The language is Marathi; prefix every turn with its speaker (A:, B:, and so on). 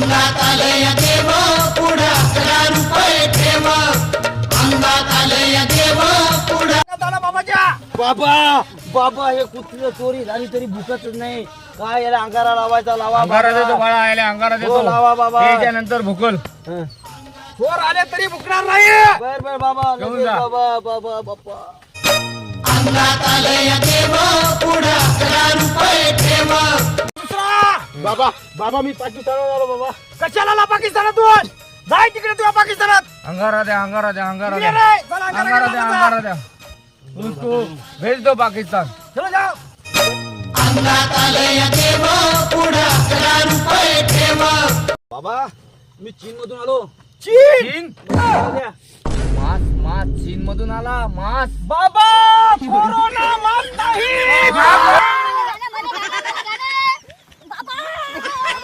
A: अंगात आलंय देव पुढं 11 रुपये ठेव अंगात आलंय देव पुढं
B: बाबा बाबा हे कुठलं चोरी झाली तरी भुकतच नाही काय याला अंगारा लावायचा लावा
C: अंगारा देतो बाळा आयला अंगारा देतो
B: लावा बाबा
C: त्याच्यानंतर भुकल
B: चोर आले तरी भुकणार नाही बर बर बाबा
C: घेऊन जा.
B: बाबा बाबा बाबा
A: अंगात आलंय देव पुढं 11 रुपये ठेव
B: बाबा बाबा मी पाकिस्तानात आलो बाबा कशाला आला पाकिस्तानातून जाय तिकडे तुझ्या पाकिस्तानात
C: अंगारा द्या अंगारा द्या अंगारा द्या
B: रे, चला,
C: अंगारा द्या अंगारा द्या उसको भेज दो पाकिस्तान
B: चलो जाओ
A: अंगात आलंय देव पुढं 11 रुपये ठेव
B: बाबा मी चीन मधून आलो चीन
C: चीन
B: द्या.
C: मास मास चीन मधून आला मास
B: बाबा कोरोना मात नाही